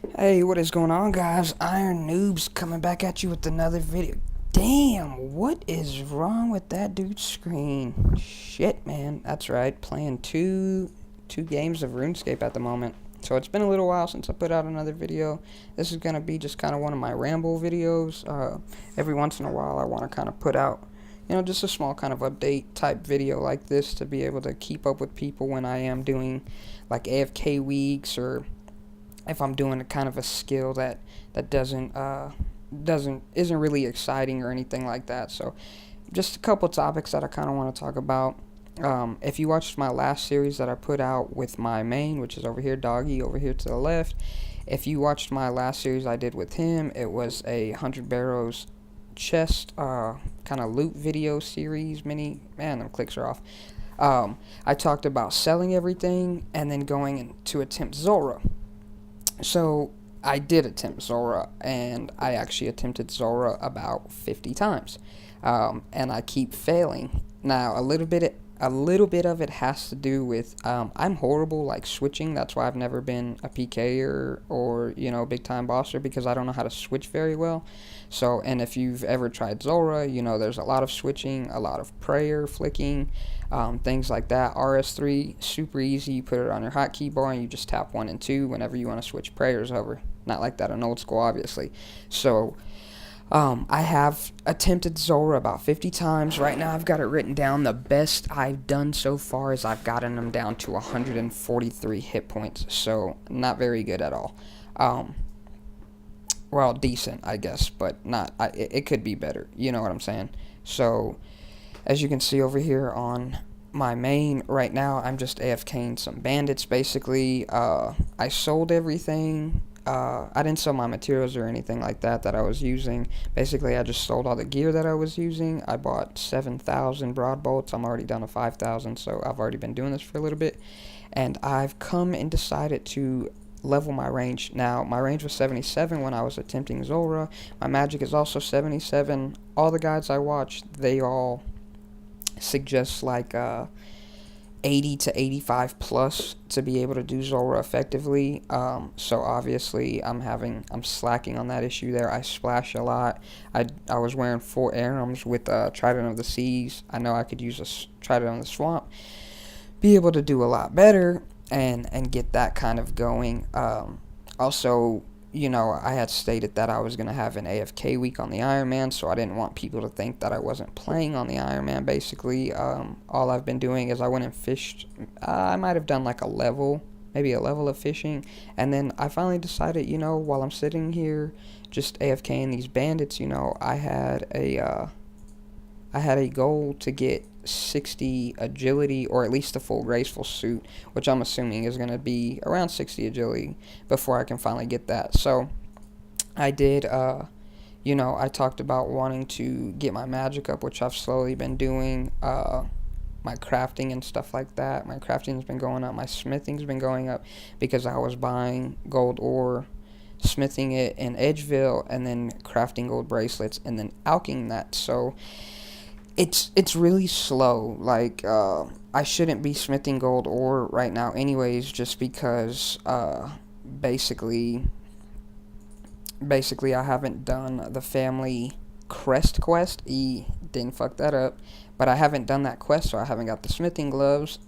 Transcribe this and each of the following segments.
Hey, what is going on, guys? Iron Noobs coming back at you with another video. Damn, what is wrong with that dude's screen? Shit, man. That's right, playing two games of Runescape at the moment. So it's been a little while since I put out another video. This is gonna be just kind of one of my ramble videos. Every once in a while, I want to kind of put out, just a small kind of update type video like this to be able to keep up with people when I am doing like AFK weeks, or if I'm doing a kind of a skill that isn't really exciting or anything like that. So just a couple topics that I kind of want to talk about. If you watched my last series that I put out with my main, which is over here, Doggy, over here to the left. If you watched my last series I did with him, it was a 100 barrows chest kind of loot video series mini. Man, them clicks are off. I talked about selling everything and then going in to attempt Zora. So I did attempt Zora, and I actually attempted Zora about 50 times, and I keep failing. Now a little bit of it has to do with I'm horrible like switching. That's why I've never been a PKer or big time bosser, because I don't know how to switch very well. So, and if you've ever tried Zora, there's a lot of switching, a lot of prayer flicking, things like that. RS3, super easy. You put it on your hotkey bar and you just tap 1 and 2 whenever you want to switch prayers over. Not like that in old school, obviously. So, I have attempted Zora about 50 times. Right now, I've got it written down. The best I've done so far is I've gotten them down to 143 hit points. So, not very good at all. Well, decent, I guess, but not. It could be better. You know what I'm saying? So, as you can see over here on my main right now, I'm just AFKing some bandits, basically. I sold everything. I didn't sell my materials or anything like that I was using. Basically, I just sold all the gear that I was using. I bought 7,000 broad bolts. I'm already down to 5,000, so I've already been doing this for a little bit. And I've come and decided to level my range. Now, my range was 77 when I was attempting Zora. My magic is also 77. All the guides I watched, they all suggest like 80 to 85 plus to be able to do Zora effectively. So obviously I'm slacking on that issue there. I splash a lot. I was wearing 4 Arums with Trident of the Seas. I know I could use a Trident on the Swamp, be able to do a lot better and get that kind of going. Also, I had stated that I was going to have an AFK week on the Iron Man, so I didn't want people to think that I wasn't playing on the Iron Man, basically. All I've been doing is I went and fished. I might have done like maybe a level of fishing, and then I finally decided, while I'm sitting here just AFKing these bandits, I had a goal to get 60 agility, or at least a full graceful suit, which I'm assuming is going to be around 60 agility before I can finally get that. So I did, I talked about wanting to get my magic up, which I've slowly been doing, my crafting and stuff like that. My crafting's been going up, my smithing's been going up, because I was buying gold ore, smithing it in Edgeville, and then crafting gold bracelets, and then alching that. So it's really slow. Like, I shouldn't be smithing gold ore right now anyways, just because basically I haven't done the family crest quest. Didn't fuck that up, but I haven't done that quest, so I haven't got the smithing gloves,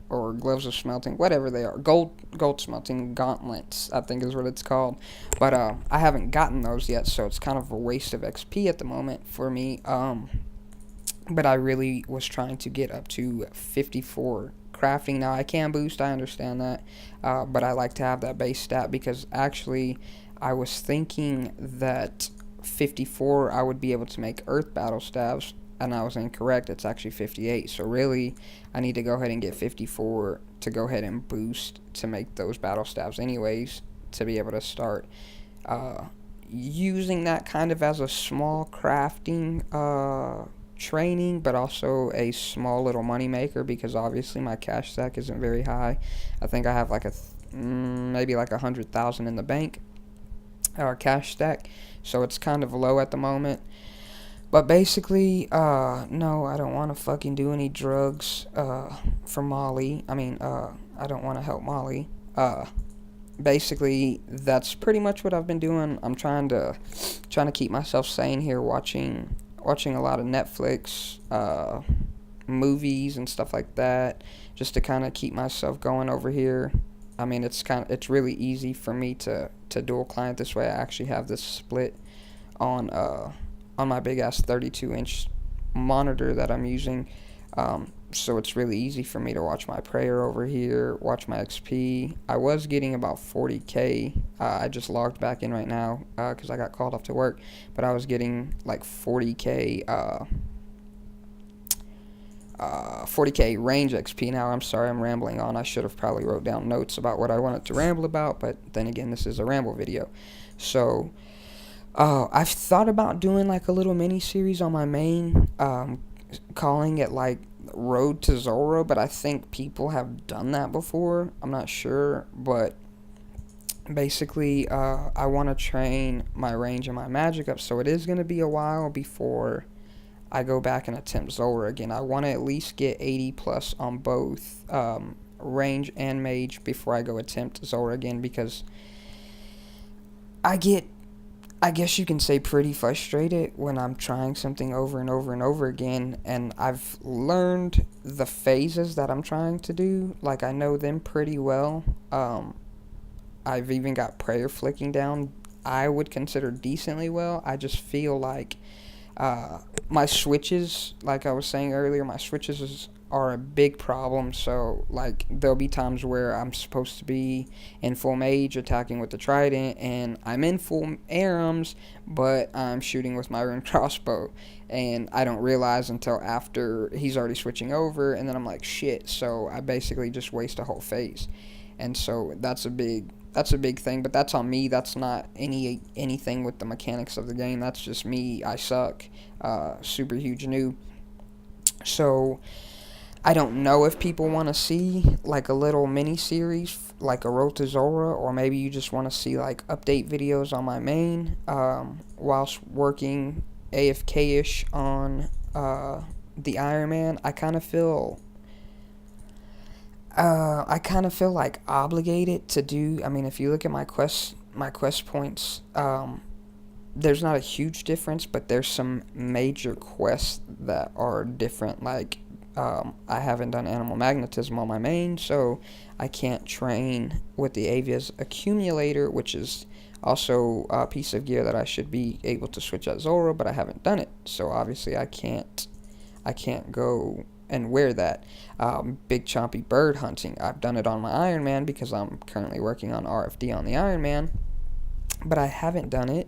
or gloves of smelting, whatever they are, gold smelting gauntlets, I think is what it's called. But I haven't gotten those yet, so it's kind of a waste of XP at the moment for me. But I really was trying to get up to 54 crafting. Now, I can boost, I understand that, but I like to have that base stat, because actually I was thinking that 54 I would be able to make earth battle staves, and I was incorrect. It's actually 58. So really, I need to go ahead and get 54 to go ahead and boost to make those battle staves anyways, to be able to start using that kind of as a small crafting training, but also a small little money maker, because obviously my cash stack isn't very high. I think I have like maybe like 100,000 in the bank, or cash stack, so it's kind of low at the moment. But basically, no, I don't want to fucking do any drugs for Molly. I mean, I don't want to help Molly. basically, that's pretty much what I've been doing. I'm trying to keep myself sane here, watching a lot of Netflix, movies and stuff like that, just to kind of keep myself going over here. I mean, it's really easy for me to dual client this way. I actually have this split on my big ass 32-inch monitor that I'm using. So it's really easy for me to watch my prayer over here, watch my XP. I was getting about 40k. I just logged back in right now because I got called off to work, but I was getting like 40k 40k range XP now. I'm sorry, I'm rambling on. I should have probably wrote down notes about what I wanted to ramble about, but then again, this is a ramble video. So I've thought about doing like a little mini series on my main, calling it like Road to Zora, but I think people have done that before. I'm not sure, but basically, I want to train my range and my magic up, so it is going to be a while before I go back and attempt Zora again. I want to at least get 80 plus on both range and mage before I go attempt Zora again, because I guess you can say pretty frustrated when I'm trying something over and over and over again, and I've learned the phases that I'm trying to do. Like, I know them pretty well. I've even got prayer flicking down, I would consider decently well. I just feel like my switches, like I was saying earlier, my switches are a big problem. So like there'll be times where I'm supposed to be in full mage attacking with the trident, and I'm in full arams, but I'm shooting with my rune crossbow, and I don't realize until after he's already switching over, and then I'm like, shit. So I basically just waste a whole phase, and so that's a big thing. But that's on me. That's not anything with the mechanics of the game. That's just me. I suck. Super huge noob. So I don't know if people want to see like a little mini series, like a Road to Zora, or maybe you just want to see like update videos on my main whilst working AFK-ish on the Iron Man. I kind of feel like obligated to do. I mean, if you look at my quest points, there's not a huge difference, but there's some major quests that are different. Like, I haven't done animal magnetism on my main, so I can't train with the Avia's accumulator, which is also a piece of gear that I should be able to switch at Zora, but I haven't done it. So obviously I can't go and wear that. Big chompy bird hunting, I've done it on my Iron Man because I'm currently working on RFD on the Iron Man, but I haven't done it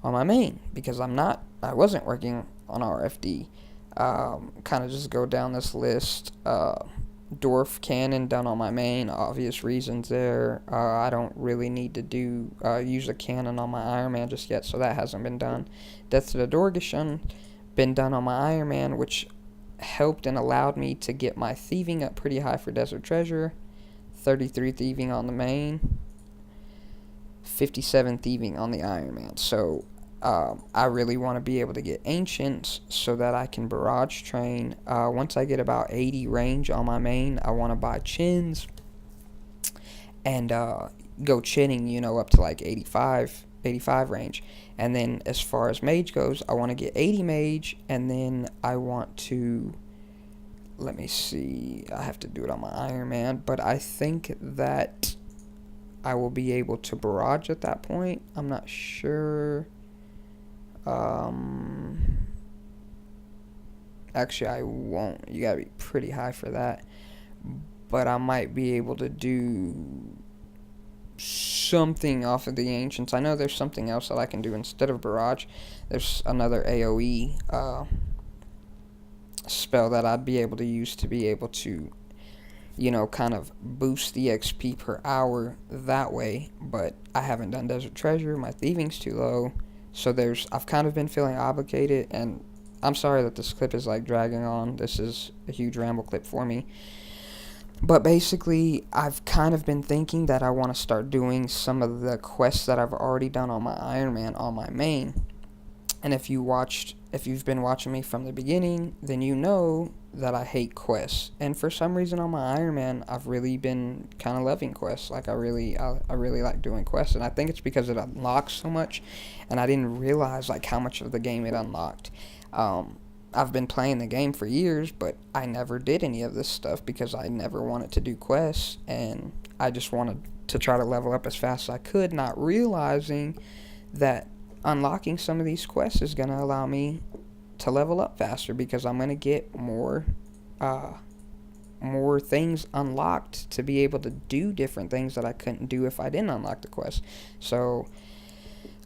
on my main because I wasn't working on RFD. Kind of just go down this list. Dwarf cannon done on my main, obvious reasons there. I don't really need to use a cannon on my Iron Man just yet, so that hasn't been done. Death to the Dorgeshan been done on my Iron Man, which helped and allowed me to get my thieving up pretty high for Desert Treasure. 33 thieving on the main, 57 thieving on the Iron Man. So I really want to be able to get Ancients so that I can barrage train. Once I get about 80 range on my main, I want to buy Chins and go chinning, up to like 85 range. And then as far as mage goes, I want to get 80 mage, and then I want to, let me see, I have to do it on my Iron Man, but I think that I will be able to barrage at that point. I'm not sure. Actually, I won't. You gotta be pretty high for that. But I might be able to do something off of the Ancients. I know there's something else that I can do instead of barrage. There's another AoE spell that I'd be able to use to be able to, kind of boost the XP per hour that way. But I haven't done Desert Treasure. My thieving's too low. So I've kind of been feeling obligated, and I'm sorry that this clip is like dragging on. This is a huge ramble clip for me. But basically, I've kind of been thinking that I want to start doing some of the quests that I've already done on my Iron Man on my main. And if you've been watching me from the beginning, then you know that I hate quests, and for some reason on my Iron Man, I've really been kind of loving quests. Like I really like doing quests, and I think it's because it unlocks so much, and I didn't realize like how much of the game it unlocked. I've been playing the game for years, but I never did any of this stuff because I never wanted to do quests, and I just wanted to try to level up as fast as I could, not realizing that unlocking some of these quests is going to allow me to level up faster because I'm going to get more things unlocked to be able to do different things that I couldn't do if I didn't unlock the quest. So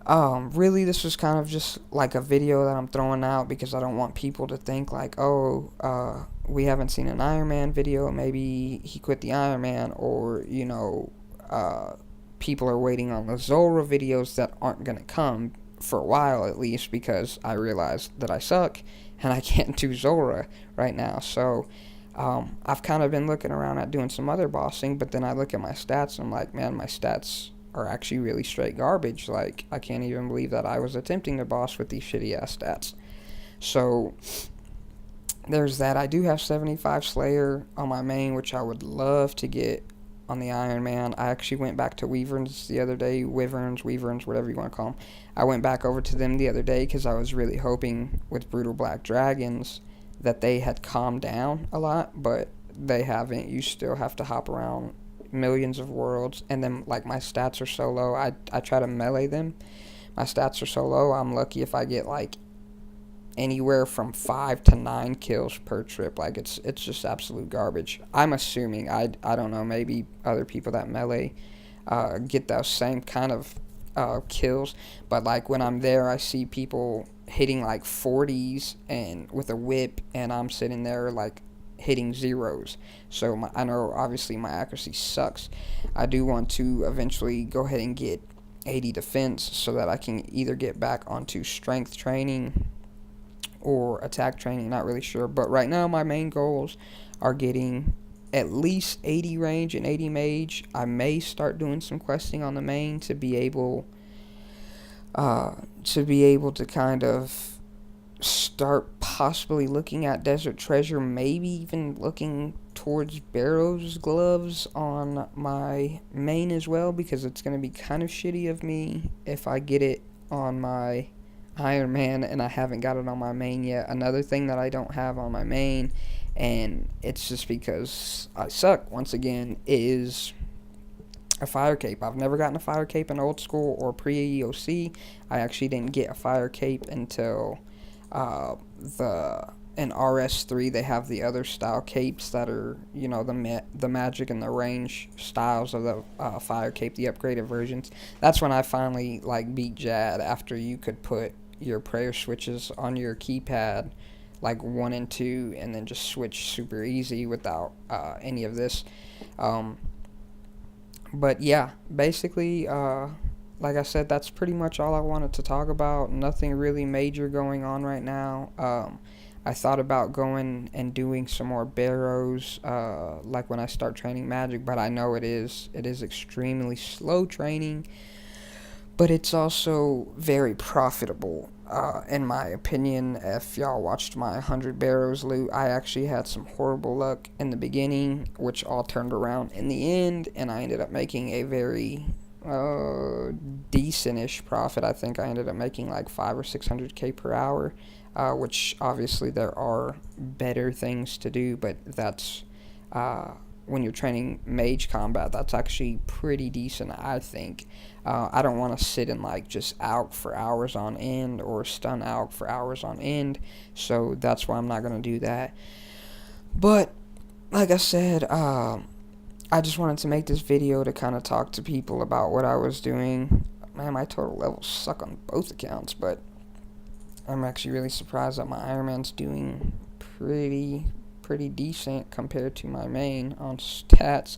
really this was kind of just like a video that I'm throwing out because I don't want people to think like, oh, we haven't seen an Iron Man video, maybe he quit the Iron Man, or people are waiting on the Zora videos that aren't going to come for a while at least, because I realized that I suck and I can't do Zora right now. So I've kind of been looking around at doing some other bossing, but then I look at my stats and I'm like, man, my stats are actually really straight garbage. Like, I can't even believe that I was attempting to boss with these shitty ass stats. So there's that. I do have 75 Slayer on my main, which I would love to get on the Iron Man. I actually went back to Wyverns the other day. Wyverns, whatever you want to call them. I went back over to them the other day because I was really hoping with Brutal Black Dragons that they had calmed down a lot, but they haven't. You still have to hop around millions of worlds, and then like my stats are so low, I try to melee them. My stats are so low, I'm lucky if I get like anywhere from 5 to 9 kills per trip. Like it's just absolute garbage. I'm assuming, I don't know, maybe other people that melee get those same kind of kills, but like when I'm there I see people hitting like 40s and with a whip, and I'm sitting there like hitting zeros. So I know obviously my accuracy sucks. I do want to eventually go ahead and get 80 defense so that I can either get back onto strength training or attack training, not really sure. But right now my main goals are getting at least 80 range and 80 mage. I may start doing some questing on the main to be able to kind of start possibly looking at desert treasure, maybe even looking towards Barrow's gloves on my main as well, because it's going to be kind of shitty of me if I get it on my Iron Man and I haven't got it on my main yet. Another thing that I don't have on my main, and it's just because I suck once again, is a fire cape. I've never gotten a fire cape in old school or pre-EOC. I actually didn't get a fire cape until in RS3 they have the other style capes that are, the magic and the range styles of the fire cape, the upgraded versions. That's when I finally like beat Jad, after you could put your prayer switches on your keypad like 1 and 2 and then just switch super easy without any of this. But yeah, basically like I said, that's pretty much all I wanted to talk about. Nothing really major going on right now. I thought about going and doing some more barrows, like when I start training magic, but I know it is extremely slow training, but it's also very profitable, in my opinion. If y'all watched my 100 barrows loot, I actually had some horrible luck in the beginning, which all turned around in the end, and I ended up making a very decent-ish profit. I think I ended up making like 500 or 600k per hour, which obviously there are better things to do, but that's when you're training mage combat, that's actually pretty decent, I think. I don't want to sit and like just out for hours on end or stun out for hours on end, so that's why I'm not going to do that. But like I said, I just wanted to make this video to kind of talk to people about what I was doing. Man, my total levels suck on both accounts, but I'm actually really surprised that my Iron Man's doing pretty decent compared to my main on stats.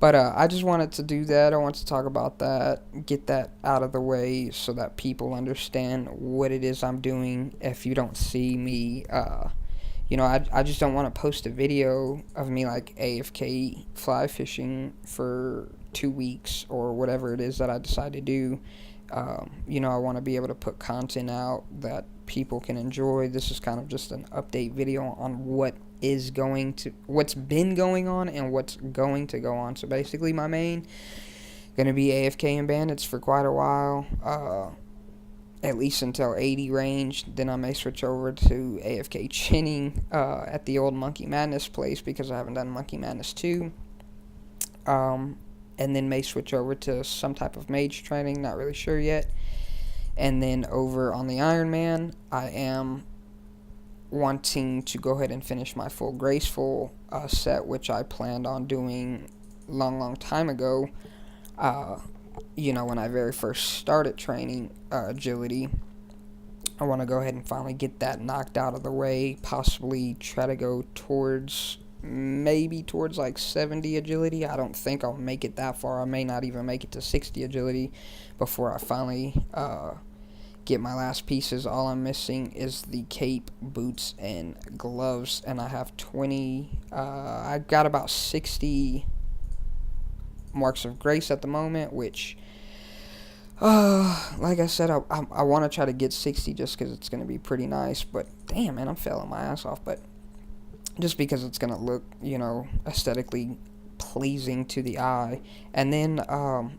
But I just wanted to do that. I want to talk about that, get that out of the way so that people understand what it is I'm doing. If you don't see me, I just don't want to post a video of me like AFK fly fishing for 2 weeks or whatever it is that I decide to do, You know, I want to be able to put content out that people can enjoy. This is kind of just an update video on what's been going on and what's going to go on. So basically my main gonna be AFK and bandits for quite a while, at least until 80 range. Then I may switch over to AFK chinning at the old Monkey Madness place, because I haven't done Monkey Madness 2. And then may switch over to some type of mage training, not really sure yet. And then over on the Iron Man, I am wanting to go ahead and finish my full graceful set, which I planned on doing long time ago. You know, when I very first started training agility. I want to go ahead and finally get that knocked out of the way, possibly try to go towards like 70 agility. I don't think I'll make it that far. I may not even make it to 60 agility before I finally get my last pieces. All I'm missing is the cape, boots, and gloves, and I have 20. I got about 60 marks of grace at the moment, which like I said, I want to try to get 60 just because it's going to be pretty nice. But damn, man, I'm failing my ass off. But just because it's going to look, you know, aesthetically pleasing to the eye. And then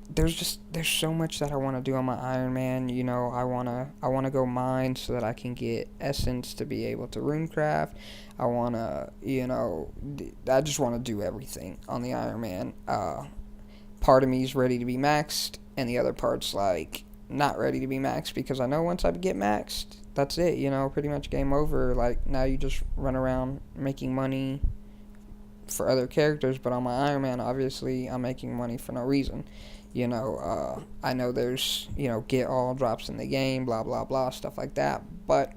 there's so much that I want to do on my Iron Man. You know, I want to go mine so that I can get essence to be able to runecraft. I want to, you know, I just want to do everything on the Iron Man. Part of me is ready to be maxed, and the other part's like not ready to be maxed, because I know once I get maxed, that's it, you know, pretty much game over. Like, now you just run around making money for other characters, but on my Iron Man, obviously, I'm making money for no reason. You know, I know there's, you know, get all drops in the game, blah, blah, blah, stuff like that, but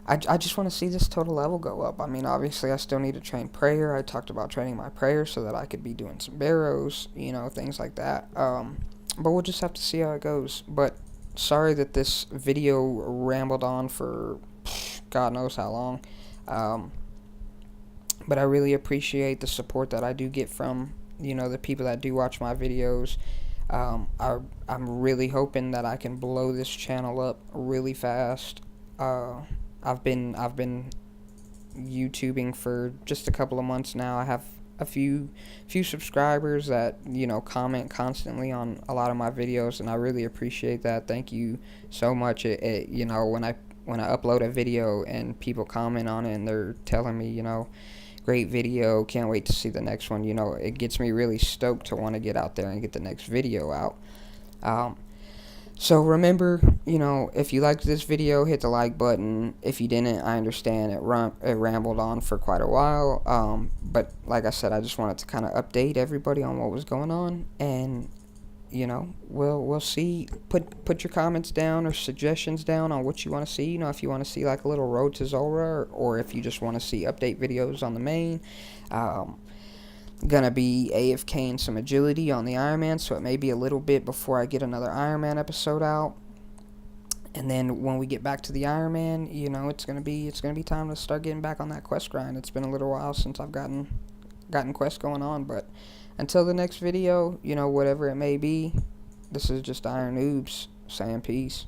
I just want to see this total level go up. I mean, obviously, I still need to train prayer. I talked about training my prayer so that I could be doing some barrows, you know, things like that. But we'll just have to see how it goes. But sorry that this video rambled on for God knows how long. But I really appreciate the support that I do get from, you know, the people that do watch my videos. I'm really hoping that I can blow this channel up really fast. I've been YouTubing for just a couple of months now. I have a few subscribers that, you know, comment constantly on a lot of my videos, and I really appreciate that. Thank you so much. You know, when I upload a video and people comment on it and they're telling me, you know, great video, can't wait to see the next one, you know, it gets me really stoked to want to get out there and get the next video out. So remember, you know, if you liked this video, hit the like button. If you didn't, I understand. It rambled on for quite a while. But like I said, I just wanted to kind of update everybody on what was going on. And, you know, we'll see. Put your comments down or suggestions down on what you want to see. You know, if you want to see like a little road to Sora, or if you just want to see update videos on the main. Gonna be AFK and some agility on the Iron Man, so it may be a little bit before I get another Iron Man episode out. And then when we get back to the Iron Man, you know, it's gonna be time to start getting back on that quest grind. It's been a little while since I've gotten quests going on, but until the next video, you know, whatever it may be, this is just Iron Noobs saying peace.